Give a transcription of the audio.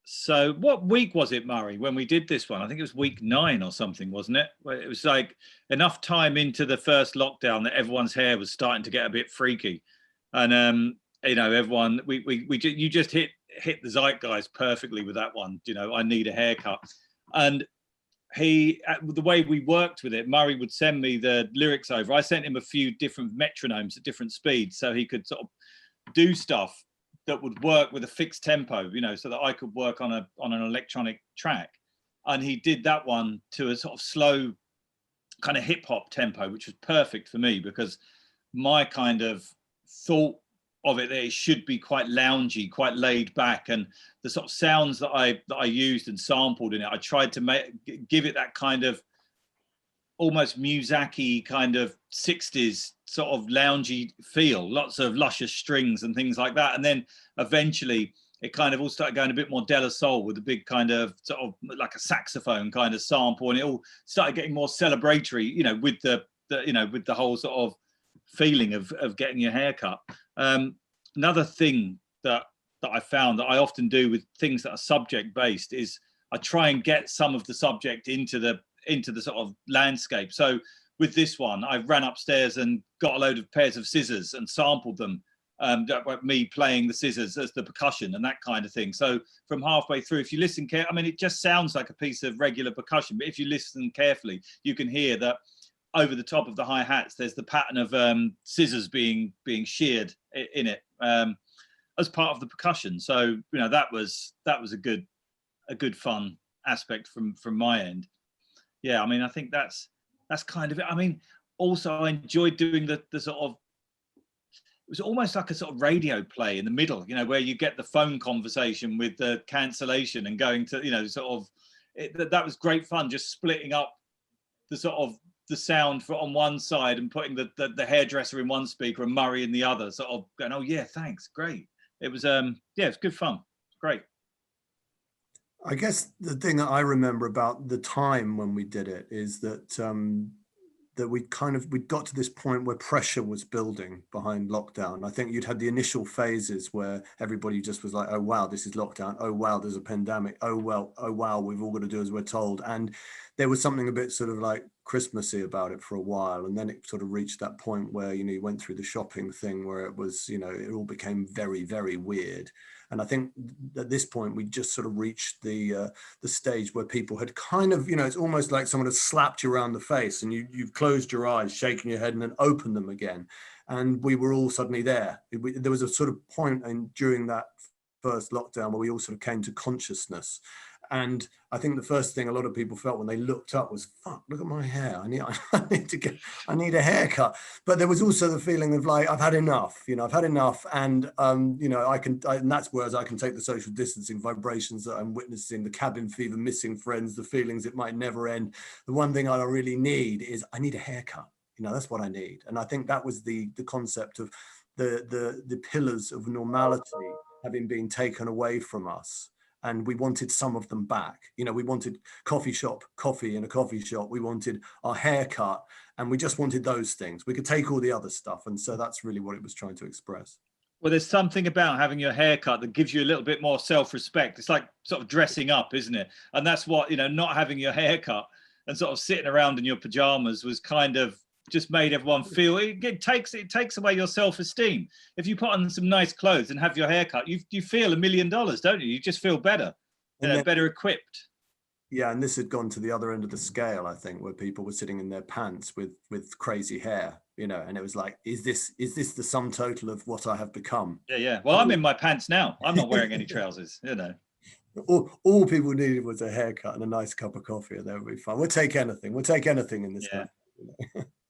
So what week was it, Murray, when we did this one? I think it was week 9 or something, wasn't it? Where it was like enough time into the first lockdown that everyone's hair was starting to get a bit freaky. And, everyone, you just hit the zeitgeist perfectly with that one. I need a haircut. And the way we worked with it, Murray would send me the lyrics over. I sent him a few different metronomes at different speeds so he could sort of do stuff that would work with a fixed tempo, so that I could work on an electronic track. And he did that one to a sort of slow kind of hip hop tempo, which was perfect for me because my kind of thought of it, that it should be quite loungy, quite laid back, and the sort of sounds that I used and sampled in it, I tried to give it that kind of almost Muzak-y kind of 60s sort of loungy feel, lots of luscious strings and things like that. And then eventually it kind of all started going a bit more De La Soul with a big kind of sort of like a saxophone kind of sample, and it all started getting more celebratory, with with the whole sort of feeling of getting your hair cut. Another thing that I found that I often do with things that are subject based is I try and get some of the subject into the sort of landscape. So with this one, I ran upstairs and got a load of pairs of scissors and sampled them, me playing the scissors as the percussion and that kind of thing. So from halfway through, if you listen it just sounds like a piece of regular percussion, but if you listen carefully, you can hear that over the top of the hi-hats, there's the pattern of scissors being sheared in it as part of the percussion. So that was a good fun aspect from my end. Yeah, I mean, I think that's kind of it. I mean, also I enjoyed doing the sort of, it was almost like a sort of radio play in the middle, where you get the phone conversation with the cancellation and going to, sort of, that was great fun, just splitting up the sort of the sound on one side and putting the hairdresser in one speaker and Murray in the other, sort of going, oh yeah, thanks, great. It was, it's good fun, great. I guess the thing that I remember about the time when we did it is that that we got to this point where pressure was building behind lockdown. I think you'd had the initial phases where everybody just was like, oh wow, this is lockdown. Oh wow, there's a pandemic. Oh wow, we've all got to do as we're told. And there was something a bit sort of like Christmassy about it for a while. And then it sort of reached that point where, you went through the shopping thing where it was, it all became very, very weird. And I think at this point, we just sort of reached the stage where people had kind of, it's almost like someone had slapped you around the face and you've closed your eyes, shaking your head and then opened them again. And we were all suddenly there. There was a sort of point during that first lockdown where we all sort of came to consciousness. And I think the first thing a lot of people felt when they looked up was, fuck, look at my hair. I need a haircut. But there was also the feeling of like, I've had enough, I've had enough. And, and that's whereas I can take the social distancing vibrations that I'm witnessing, the cabin fever, missing friends, the feelings it might never end. The one thing I really need is I need a haircut. That's what I need. And I think that was the concept of the pillars of normality having been taken away from us. And we wanted some of them back. We wanted coffee in a coffee shop. We wanted our haircut, and we just wanted those things. We could take all the other stuff. And so that's really what it was trying to express. Well, there's something about having your haircut that gives you a little bit more self-respect. It's like sort of dressing up, isn't it? And that's what, not having your haircut and sort of sitting around in your pajamas was kind of just made everyone feel it takes away your self-esteem. If you put on some nice clothes and have your hair cut, you feel $1 million, don't you? You just feel better, better equipped. Yeah, and this had gone to the other end of the scale, I think, where people were sitting in their pants with crazy hair, and it was like, is this the sum total of what I have become? Yeah. Well, I'm in my pants now. I'm not wearing any trousers, All people needed was a haircut and a nice cup of coffee, and that would be fun. We'll take anything. We'll take anything in this country.